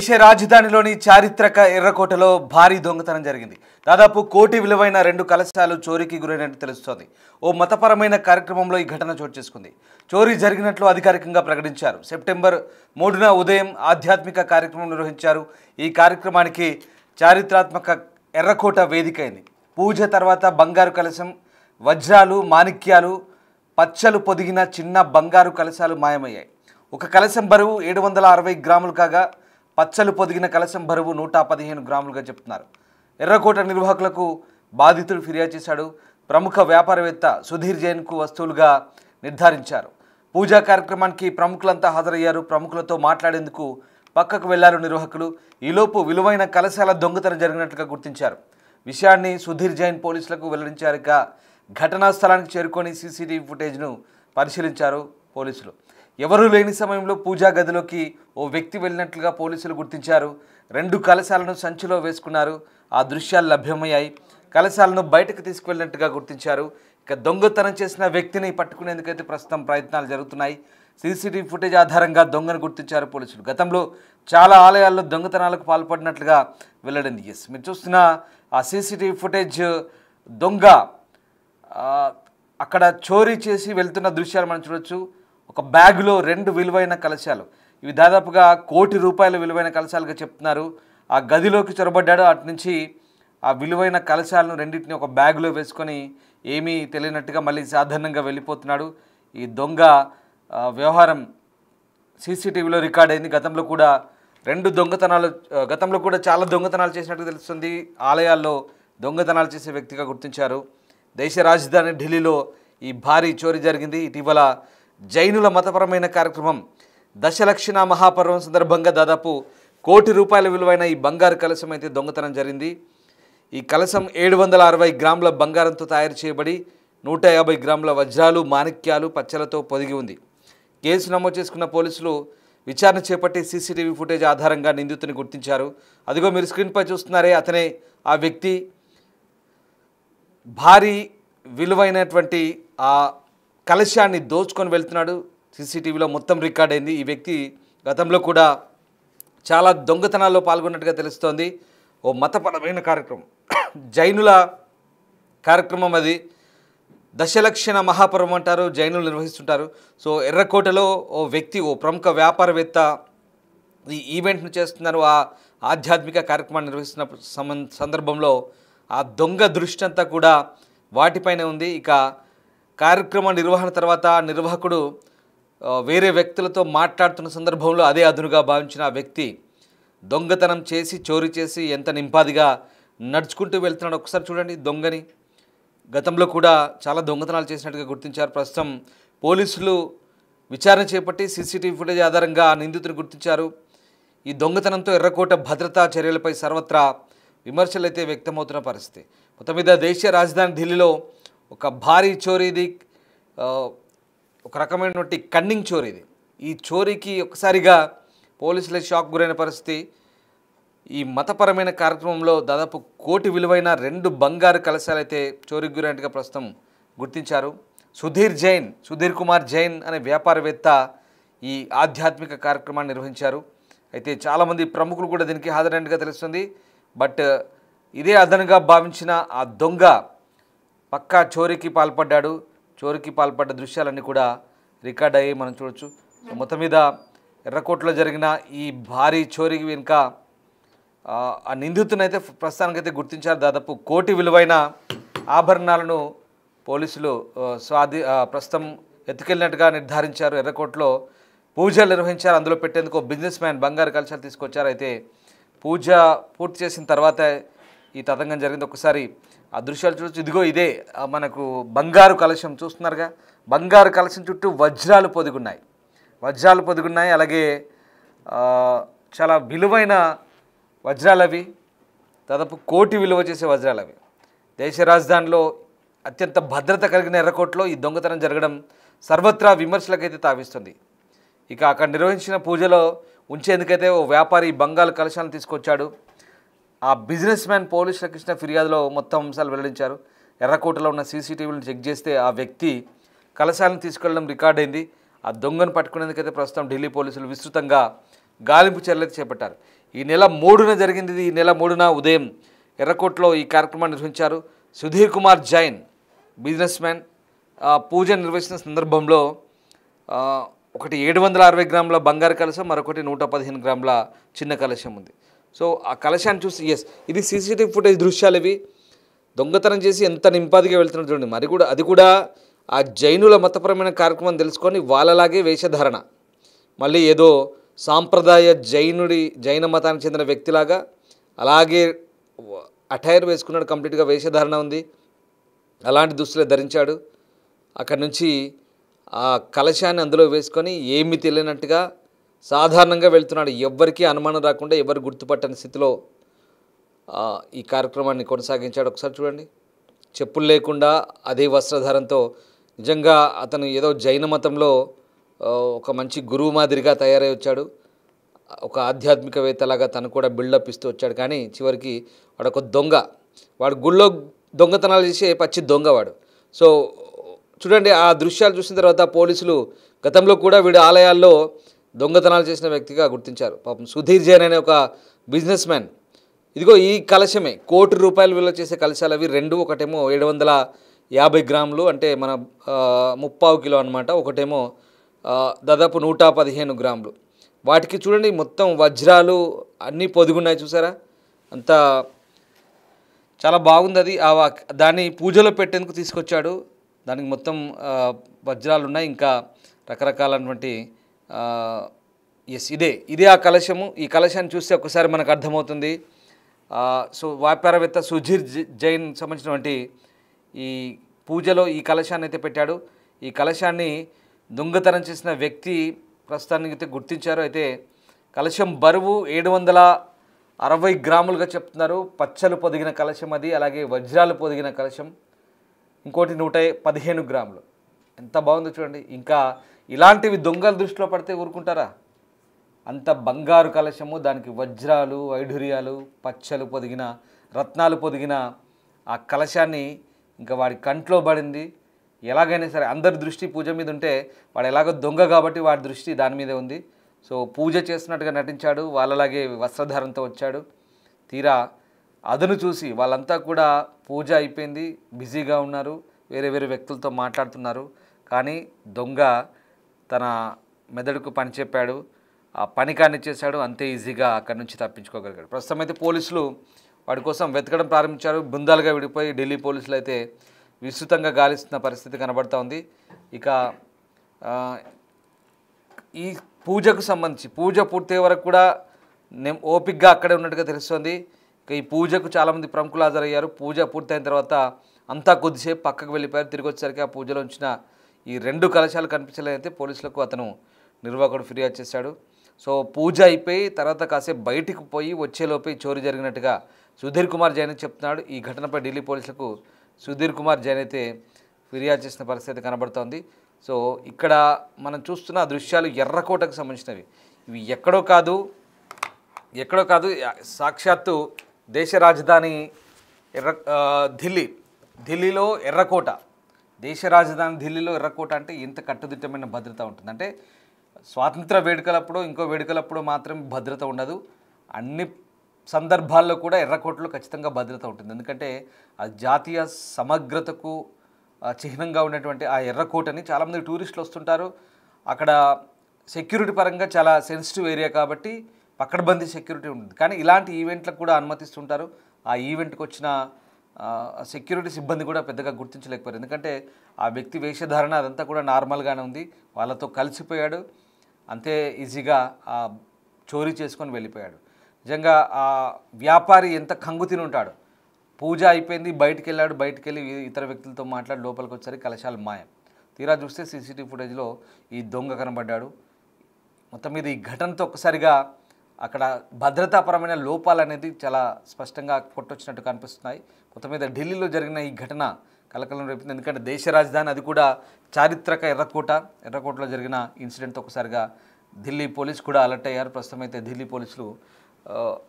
దేశ రాజధానిలోని చారిత్రక ఎర్రకోటలో భారీ దొంగతనం జరిగింది. దాదాపు కోటి విలువైన 2 కలశాలు చోరీకి గురైనట్టు తెలుస్తోంది. ఓ మతపరమైన కార్యక్రమంలో ఈ ఘటన చోటు చేసుకుంది. చోరీ జరిగినట్లు అధికారికంగా ప్రకటించారు. సెప్టెంబర్ 3న ఉదయం ఆధ్యాత్మిక కార్యక్రమం నిర్వహించారు. ఈ కార్యక్రమానికి చారిత్రాత్మక ఎర్రకోట వేదికైంది. పూజ తర్వాత బంగారు కలశం, వజ్రాలు, మాణిక్యాలు, పచ్చలు పొదిగిన చిన్న బంగారు కలశాలు మాయమయ్యాయి. ఒక కలశం బరువు 760 గ్రాములు కాగా పచ్చలు పొదిగిన కలశం బరువు 115 గ్రాములుగా చెప్తున్నారు. ఎర్రకోట నిర్వాహకులకు బాధితుడు ఫిర్యాదు చేశాడు. ప్రముఖ వ్యాపారవేత్త సుధీర్ జైన్కు వస్తువులుగా నిర్ధారించారు. పూజా కార్యక్రమానికి ప్రముఖులంతా హాజరయ్యారు. ప్రముఖులతో మాట్లాడేందుకు పక్కకు వెళ్లారు నిర్వాహకులు. ఈలోపు విలువైన కలశాల దొంగతనం జరిగినట్లుగా గుర్తించారు. విషయాన్ని సుధీర్ జైన్ పోలీసులకు వెల్లడించారు. ఘటనా స్థలానికి చేరుకొని సీసీటీవీ ఫుటేజ్ను పరిశీలించారు పోలీసులు. ఎవరూ లేని సమయంలో పూజా గదిలోకి ఓ వ్యక్తి వెళ్ళినట్లుగా పోలీసులు గుర్తించారు. 2 కలశాలను సంచిలో వేసుకున్నారు. ఆ దృశ్యాలు లభ్యమయ్యాయి. కలశాలను బయటకు తీసుకువెళ్ళినట్టుగా గుర్తించారు. ఇక దొంగతనం చేసిన వ్యక్తిని పట్టుకునేందుకైతే ప్రస్తుతం ప్రయత్నాలు జరుగుతున్నాయి. సీసీటీవీ ఫుటేజ్ ఆధారంగా దొంగను గుర్తించారు పోలీసులు. గతంలో చాలా ఆలయాల్లో దొంగతనాలకు పాల్పడినట్లుగా వెల్లడింది. మీరు చూస్తున్న ఆ సీసీటీవీ ఫుటేజ్ దొంగ అక్కడ చోరీ చేసి వెళ్తున్న దృశ్యాలు మనం చూడొచ్చు. ఒక బ్యాగులో 2 విలువైన కలశాలు, ఇవి దాదాపుగా ₹1,00,00,000 విలువైన కలశాలుగా చెప్తున్నారు. ఆ గదిలోకి చొరబడ్డాడు. అటు నుంచి ఆ విలువైన కలశాలను రెండింటిని ఒక బ్యాగులో వేసుకొని ఏమీ తెలియనట్టుగా మళ్ళీ సాధారణంగా వెళ్ళిపోతున్నాడు. ఈ దొంగ వ్యవహారం సీసీటీవీలో రికార్డ్ అయింది. గతంలో కూడా చాలా దొంగతనాలు చేసినట్టు తెలుస్తుంది. ఆలయాల్లో దొంగతనాలు చేసే వ్యక్తిగా గుర్తించారు. దేశ రాజధాని ఢిల్లీలో ఈ భారీ చోరీ జరిగింది. ఇటీవల జైనుల మతపరమైన కార్యక్రమం దశలక్షణ మహాపర్వం సందర్భంగా దాదాపు ₹1,00,00,000 విలువైన ఈ బంగారు కలశం అయితే దొంగతనం జరిగింది. ఈ కలశం 760 గ్రాముల బంగారంతో తయారు చేయబడి 150 గ్రాముల వజ్రాలు, మాణిక్యాలు, పచ్చలతో పొదిగి ఉంది. కేసు నమోదు చేసుకున్న పోలీసులు విచారణ చేపట్టి సీసీటీవీ ఫుటేజ్ ఆధారంగా నిందితుని గుర్తించారు. అదిగో మీరు స్క్రీన్పై చూస్తున్నారే, అతనే ఆ వ్యక్తి. భారీ విలువైనటువంటి ఆ కలశాన్ని దోచుకొని వెళ్తున్నాడు. సీసీటీవీలో మొత్తం రికార్డ్ అయింది. ఈ వ్యక్తి గతంలో కూడా చాలా దొంగతనాల్లో పాల్గొన్నట్టుగా తెలుస్తోంది. ఓ మతపరమైన కార్యక్రమం, జైనుల కార్యక్రమం అది. దశలక్షణ మహాపర్వం అంటారు, జైనులు నిర్వహిస్తుంటారు. సో ఎర్రకోటలో ఓ వ్యక్తి, ఓ ప్రముఖ వ్యాపారవేత్త ఈ ఈవెంట్ను చేస్తున్నారు. ఆ ఆధ్యాత్మిక కార్యక్రమాన్ని నిర్వహిస్తున్న సందర్భంలో ఆ దొంగ దృష్టి అంతా కూడా వాటిపైనే ఉంది. ఇక కార్యక్రమ నిర్వహణ తర్వాత నిర్వాహకుడు వేరే వ్యక్తులతో మాట్లాడుతున్న సందర్భంలో అదే అదునుగా భావించిన ఆ వ్యక్తి దొంగతనం చేసి, చోరీ చేసి ఎంత నింపాదిగా నడుచుకుంటూ వెళ్తున్నాడు. ఒకసారి చూడండి దొంగని. గతంలో కూడా చాలా దొంగతనాలు చేసినట్టుగా గుర్తించారు. ప్రస్తుతం పోలీసులు విచారణ చేపట్టి సీసీటీవీ ఫుటేజ్ ఆధారంగా నిందితుని గుర్తించారు. ఈ దొంగతనంతో ఎర్రకోట భద్రతా చర్యలపై సర్వత్రా విమర్శలు అయితే వ్యక్తమవుతున్న పరిస్థితి. మొత్తం మీద దేశ రాజధాని ఢిల్లీలో ఒక భారీ చోరీ ఇది. ఒక రకమైనటువంటి కన్నింగ్ చోరీ ఇది. ఈ చోరీకి ఒకసారిగా పోలీసులే షాక్ గురైన పరిస్థితి. ఈ మతపరమైన కార్యక్రమంలో దాదాపు కోటి విలువైన 2 బంగారు కలశాలు అయితే చోరీకి గురైనట్టుగా ప్రస్తుతం గుర్తించారు. సుధీర్ కుమార్ జైన్ అనే వ్యాపారవేత్త ఈ ఆధ్యాత్మిక కార్యక్రమాన్ని నిర్వహించారు. అయితే చాలామంది ప్రముఖులు కూడా దీనికి హాజరైనట్టుగా తెలుస్తుంది. బట్ ఇదే అదనుగా భావించిన ఆ దొంగ పక్కా చోరీకి పాల్పడ్డాడు. చోరీకి పాల్పడ్డ దృశ్యాలన్నీ కూడా రికార్డ్ అయ్యి మనం చూడొచ్చు. మొత్తం మీద ఎర్రకోటలో జరిగిన ఈ భారీ చోరీకి వెనుక ఆ నిందితునైతే ప్రస్తుతానికైతే గుర్తించారు. దాదాపు కోటి విలువైన ఆభరణాలను పోలీసులు ప్రస్తుతం ఎత్తుకెళ్ళినట్టుగా నిర్ధారించారు. ఎర్రకోటలో పూజలు నిర్వహించారు. అందులో పెట్టేందుకు బిజినెస్ మ్యాన్ బంగారు కలశాలు తీసుకొచ్చారు. అయితే పూజ పూర్తి చేసిన తర్వాత ఈ తతంగం జరిగింది. ఒకసారి ఆ దృశ్యాలు చూడొచ్చు. ఇదిగో ఇదే మనకు బంగారు కలశం చూస్తున్నారుగా. బంగారు కలశం చుట్టూ వజ్రాలు పొదిగున్నాయి. అలాగే చాలా విలువైన వజ్రాలు అవి. దాదాపు కోటి విలువ చేసే వజ్రాలు అవి. దేశ రాజధానిలో అత్యంత భద్రత కలిగిన ఎర్రకోటలో ఈ దొంగతనం జరగడం సర్వత్రా విమర్శలకైతే తావిస్తుంది. ఇక అక్కడ నిర్వహించిన పూజలో ఉంచేందుకైతే ఓ వ్యాపారి బంగారు కలశాలను తీసుకొచ్చాడు. ఆ బిజినెస్ మ్యాన్ పోలీసులకు ఇచ్చిన ఫిర్యాదులో మొత్తం అంశాలు వెల్లడించారు. ఎర్రకోటలో ఉన్న సీసీటీవీలను చెక్ చేస్తే ఆ వ్యక్తి కలశాలను తీసుకెళ్లడం రికార్డ్ అయింది. ఆ దొంగను పట్టుకునేందుకైతే ప్రస్తుతం ఢిల్లీ పోలీసులు విస్తృతంగా గాలింపు చర్యలు చేపట్టారు. ఈ నెల 3న జరిగింది. ఈ నెల 3న ఉదయం ఎర్రకోటలో ఈ కార్యక్రమాన్ని నిర్వహించారు. సుధీర్ కుమార్ జైన్ బిజినెస్ మ్యాన్ పూజ నిర్వహించిన సందర్భంలో ఒకటి 760 గ్రాముల బంగారు కలశం, మరొకటి 115 గ్రాముల చిన్న కలశం ఉంది. సో ఆ కలశాన్ని చూసి ఇది సీసీటీవీ ఫుటేజ్ దృశ్యాలు. ఇవి దొంగతనం చేసి ఎంత నింపాదిగా వెళ్తున్నారు చూడండి. మరి కూడా అది కూడా ఆ జైనుల మతపరమైన కార్యక్రమం తెలుసుకొని వాళ్ళలాగే వేషధారణ, మళ్ళీ ఏదో సాంప్రదాయ జైన మతానికి చెందిన వ్యక్తిలాగా అలాగే అటైర్ వేసుకున్నాడు. కంప్లీట్గా వేషధారణ ఉంది, అలాంటి దుస్తులే ధరించాడు. అక్కడి నుంచి ఆ కలశాన్ని అందులో వేసుకొని ఏమీ తెలియనట్టుగా సాధారణంగా వెళ్తున్నాడు. ఎవ్వరికీ అనుమానం రాకుండా, ఎవరు గుర్తుపట్టని స్థితిలో ఈ కార్యక్రమాన్ని కొనసాగించాడు. ఒకసారి చూడండి, చెప్పులు లేకుండా అదే వస్త్రధారంతో. నిజంగా అతను ఏదో జైన మతంలో ఒక మంచి గురువు మాదిరిగా తయారై వచ్చాడు. ఒక ఆధ్యాత్మికవేత్తలాగా తను కూడా బిల్డప్ ఇస్తూ వచ్చాడు. కానీ చివరికి వాడు ఒక దొంగ. వాడు గుళ్ళో దొంగతనాలు చేసే పచ్చి దొంగ వాడు. సో చూడండి, ఆ దృశ్యాలు చూసిన తర్వాత పోలీసులు గతంలో కూడా వీడు ఆలయాల్లో దొంగతనాలు చేసిన వ్యక్తిగా గుర్తించారు. పాపం సుధీర్ జైన్ అనే ఒక బిజినెస్ మ్యాన్. ఇదిగో ఈ కలశమే, ₹1,00,00,000 విలువ చేసే కలశాలు అవి రెండు. ఒకటేమో 750 గ్రాములు, అంటే మన 3/4 కిలో అనమాట. ఒకటేమో దాదాపు 115 గ్రాములు. వాటికి చూడండి మొత్తం వజ్రాలు అన్నీ పొదిగున్నాయి, చూసారా? అంతా చాలా బాగుంది. అది దాన్ని పూజలో పెట్టేందుకు తీసుకొచ్చాడు. దానికి మొత్తం వజ్రాలు ఉన్నాయి, ఇంకా రకరకాలైనటువంటి ఇదే ఆ కలశము. ఈ కలశాన్ని చూస్తే ఒకసారి మనకు అర్థమవుతుంది. సో వ్యాపారవేత్త సుధీర్ జైన్ సంబంధించినటువంటి ఈ పూజలో ఈ కలశాన్ని అయితే పెట్టాడు. ఈ కలశాన్ని దొంగతనం చేసిన వ్యక్తి ప్రస్తుతానికి అయితే గుర్తించారు. అయితే కలశం బరువు 760 గ్రాములుగా చెప్తున్నారు. పచ్చలు పొదిగిన కలశం అది, అలాగే వజ్రాలు పొదిగిన కలశం. ఇంకోటి 115 గ్రాములు. ఎంత బాగుందో చూడండి. ఇంకా ఇలాంటివి దొంగల దృష్టిలో పడితే ఊరుకుంటారా? అంత బంగారు కలశము, దానికి వజ్రాలు, వైఢూర్యాలు, పచ్చలు పొదిగిన, రత్నాలు పొదిగిన ఆ కలశాన్ని ఇంకా వాడి కంట్లో పడింది. ఎలాగైనా సరే అందరి దృష్టి పూజ మీద ఉంటే, వాడు ఎలాగో దొంగ కాబట్టి వాడి దృష్టి దాని మీదే ఉంది. సో పూజ చేస్తున్నట్టుగా నటించాడు, వాళ్ళలాగే వస్త్రధారంతో వచ్చాడు. తీరా అదను చూసి వాళ్ళంతా కూడా పూజ అయిపోయింది, బిజీగా ఉన్నారు, వేరే వేరే వ్యక్తులతో మాట్లాడుతున్నారు. కానీ దొంగ తన మెదడుకు పని చెప్పాడు, ఆ పని కానిచ్చేశాడు. అంతే ఈజీగా అక్కడి నుంచి తప్పించుకోగలిగాడు. ప్రస్తుతం అయితే పోలీసులు వాడి కోసం వెతకడం ప్రారంభించారు. బృందాలుగా విడిపోయి ఢిల్లీ పోలీసులు అయితే విస్తృతంగా గాలిస్తున్న పరిస్థితి కనబడుతూ ఉంది. ఇక ఈ పూజకు సంబంధించి పూజ పూర్తయ్యే వరకు కూడా ఓపిక్గా అక్కడే ఉన్నట్టుగా తెలుస్తుంది. ఇక ఈ పూజకు చాలామంది ప్రముఖులు హాజరయ్యారు. పూజ పూర్తయిన తర్వాత అంతా కొద్దిసేపు పక్కకు వెళ్ళిపోయారు. తిరిగి వచ్చేసరికి ఆ పూజలో ఉంచిన ఈ 2 కలశాలు కనిపించలేదైతే పోలీసులకు అతను నిర్వాహకుడు ఫిర్యాదు చేశాడు. సో పూజ అయిపోయి తర్వాత కాసేపు బయటికి పోయి వచ్చేలోపే చోరీ జరిగినట్టుగా సుధీర్ కుమార్ జైన్ చెప్తున్నాడు. ఈ ఘటనపై ఢిల్లీ పోలీసులకు సుధీర్ కుమార్ జైన్ అయితే ఫిర్యాదు చేసిన పరిస్థితి కనబడుతోంది. సో ఇక్కడ మనం చూస్తున్న దృశ్యాలు ఎర్రకోటకు సంబంధించినవి. ఇవి ఎక్కడో కాదు సాక్షాత్తు దేశ రాజధాని ఢిల్లీలో ఎర్రకోట. దేశ రాజధాని ఢిల్లీలో ఎర్రకోట అంటే ఎంత కట్టుదిట్టమైన భద్రత ఉంటుంది. అంటే స్వాతంత్ర వేడుకలప్పుడు, ఇంకో వేడుకలప్పుడు మాత్రం భద్రత ఉండదు. అన్ని సందర్భాల్లో కూడా ఎర్రకోటలో ఖచ్చితంగా భద్రత ఉంటుంది. ఎందుకంటే ఆ జాతీయ సమగ్రతకు చిహ్నంగా ఉన్నటువంటి ఆ ఎర్రకోటని చాలామంది టూరిస్టులు వస్తుంటారు. అక్కడ సెక్యూరిటీ పరంగా చాలా సెన్సిటివ్ ఏరియా కాబట్టి పకడ్బందీ సెక్యూరిటీ ఉంటుంది. కానీ ఇలాంటి ఈవెంట్లకు కూడా అనుమతిస్తుంటారు. ఆ ఈవెంట్కి వచ్చిన సెక్యూరిటీ సిబ్బంది కూడా పెద్దగా గుర్తించలేకపోయారు. ఎందుకంటే ఆ వ్యక్తి వేషధారణ అదంతా కూడా నార్మల్గానే ఉంది. వాళ్ళతో కలిసిపోయాడు, అంతే ఈజీగా చోరీ చేసుకొని వెళ్ళిపోయాడు. నిజంగా ఆ వ్యాపారి ఎంత కంగు తిని ఉంటాడు. పూజ అయిపోయింది, బయటికి వెళ్ళాడు, బయటికి వెళ్ళి ఇతర వ్యక్తులతో మాట్లాడి లోపలికి వచ్చేసరికి కలశాలు మాయం. తీరా చూస్తే సీసీటీవీ ఫుటేజ్లో ఈ దొంగ కనబడ్డాడు. మొత్తం మీద ఈ ఘటనతో ఒక్కసారిగా అక్కడ భద్రతాపరమైన లోపాలు అనేది చాలా స్పష్టంగా కొట్టొచ్చినట్టు కనిపిస్తున్నాయి. మొత్తం మీద ఢిల్లీలో జరిగిన ఈ ఘటన కలకలం రేపింది. ఎందుకంటే దేశ రాజధాని, అది కూడా చారిత్రక ఎర్రకోటలో జరిగిన ఇన్సిడెంట్తో ఒకసారిగా ఢిల్లీ పోలీసు కూడా అలర్ట్ అయ్యారు. ప్రస్తుతం అయితే ఢిల్లీ పోలీసులు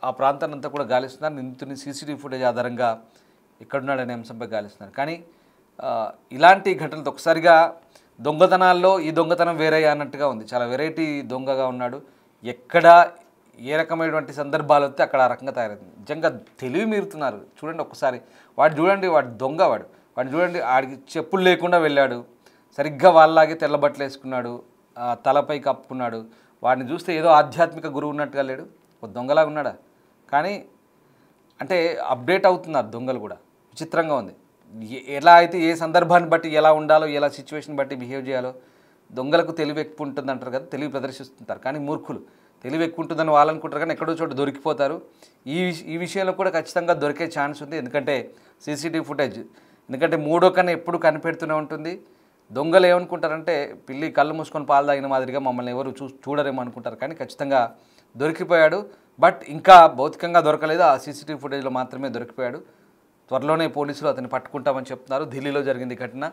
ఆ ప్రాంతాన్ని అంతా కూడా గాలిస్తున్నారు. నిందితుని సీసీటీవీ ఫుటేజ్ ఆధారంగా ఎక్కడున్నాడనే అంశంపై గాలిస్తున్నారు. కానీ ఇలాంటి ఘటనలతో ఒకసారిగా దొంగతనాల్లో ఈ దొంగతనం వేరే అన్నట్టుగా ఉంది. చాలా వెరైటీ దొంగగా ఉన్నాడు. ఎక్కడ ఏ రకమైనటువంటి సందర్భాలు వస్తే అక్కడ ఆ రకంగా తయారైంది. నిజంగా తెలివి మీరుతున్నారు. చూడండి ఒక్కసారి వాడు చూడండి, వాడు దొంగ వాడు చూడండి, ఆడికి చెప్పులు లేకుండా వెళ్ళాడు, సరిగ్గా వాళ్ళలాగే తెల్ల బట్టలు వేసుకున్నాడు, తలపై కప్పుకున్నాడు. వాడిని చూస్తే ఏదో ఆధ్యాత్మిక గురువు ఉన్నట్టుగా లేడు, ఒక దొంగలాగా ఉన్నాడా? కానీ అంటే అప్డేట్ అవుతున్నారు దొంగలు కూడా. విచిత్రంగా ఉంది. ఎలా అయితే ఏ సందర్భాన్ని బట్టి ఎలా ఉండాలో, ఎలా సిచ్యువేషన్ బట్టి బిహేవ్ చేయాలో. దొంగలకు తెలివి ఎక్కువ ఉంటుంది అంటారు కదా, తెలివి ప్రదర్శిస్తుంటారు. కానీ మూర్ఖులు తెలివి ఎక్కువ ఉంటుందని వాళ్ళు అనుకుంటారు, కానీ ఎక్కడో చోట దొరికిపోతారు. ఈ విషయంలో కూడా ఖచ్చితంగా దొరికే ఛాన్స్ ఉంది. ఎందుకంటే సీసీటీవీ ఫుటేజ్, ఎందుకంటే మూడో కన్నా ఎప్పుడు కనిపెడుతూనే ఉంటుంది. దొంగలు ఏమనుకుంటారంటే పిల్లి కళ్ళు మూసుకొని పాలు తాగిన మాదిరిగా మమ్మల్ని ఎవరు చూడరేమో అనుకుంటారు. కానీ ఖచ్చితంగా దొరికిపోయాడు. బట్ ఇంకా భౌతికంగా దొరకలేదు, ఆ సీసీటీవీ ఫుటేజ్లో మాత్రమే దొరికిపోయాడు. త్వరలోనే పోలీసులు అతన్ని పట్టుకుంటామని చెప్తున్నారు. ఢిల్లీలో జరిగింది ఘటన,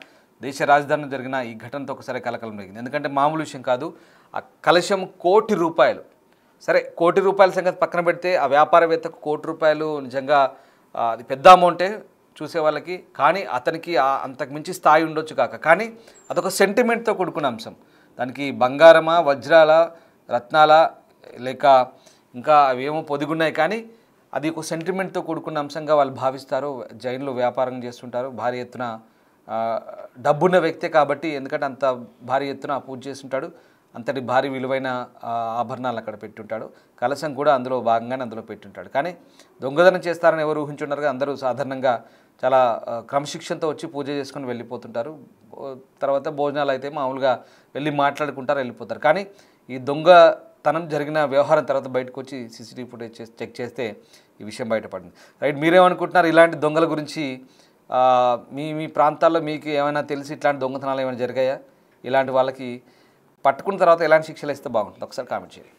దేశ రాజధానిలో జరిగిన ఈ ఘటనతో ఒకసారి కలకలం రేగింది. ఎందుకంటే మామూలు విషయం కాదు. ఆ కలశం ₹1,00,00,000. సరే, ₹1,00,00,000 సంగతి పక్కన పెడితే ఆ వ్యాపారవేత్తకు ₹1,00,00,000 నిజంగా అది పెద్ద అమౌంటే చూసే వాళ్ళకి. కానీ అతనికి అంతకు మించి స్థాయి ఉండొచ్చు కాక, కానీ అదొక సెంటిమెంట్తో కూడుకున్న అంశం. దానికి బంగారమా, వజ్రాల, రత్నాల, లేక ఇంకా అవేమో పొదిగున్నాయి, కానీ అది ఒక సెంటిమెంట్తో కూడుకున్న అంశంగా వాళ్ళు భావిస్తారు. జైన్లో వ్యాపారం చేస్తుంటారు, భారీ ఎత్తున డబ్బున్న వ్యక్తే కాబట్టి, ఎందుకంటే అంత భారీ ఎత్తున పూజ చేస్తుంటాడు, అంతటి భారీ విలువైన ఆభరణాలు అక్కడ పెట్టుంటాడు. కలశం కూడా అందులో భాగంగానే అందులో పెట్టుంటాడు. కానీ దొంగతనం చేస్తారని ఎవరు ఊహించుంటారు. అందరూ సాధారణంగా చాలా క్రమశిక్షణతో వచ్చి పూజ చేసుకొని వెళ్ళిపోతుంటారు. తర్వాత భోజనాలు అయితే మామూలుగా వెళ్ళి మాట్లాడుకుంటారు, వెళ్ళిపోతారు. కానీ ఈ దొంగతనం జరిగిన వ్యవహారం తర్వాత బయటకు వచ్చి సీసీటీవీ ఫుటేజ్ చెక్ చేస్తే ఈ విషయం బయటపడింది. రైట్, మీరేమనుకుంటున్నారు ఇలాంటి దొంగల గురించి? మీ ప్రాంతాల్లో మీకు ఏమైనా తెలిసి ఇట్లాంటి దొంగతనాలు ఏమైనా జరిగాయా? ఇలాంటి వాళ్ళకి పట్టుకున్న తర్వాత ఎలాంటి శిక్షలు ఇస్తే బాగుంటుంది? ఒకసారి కామెంట్ చేయండి.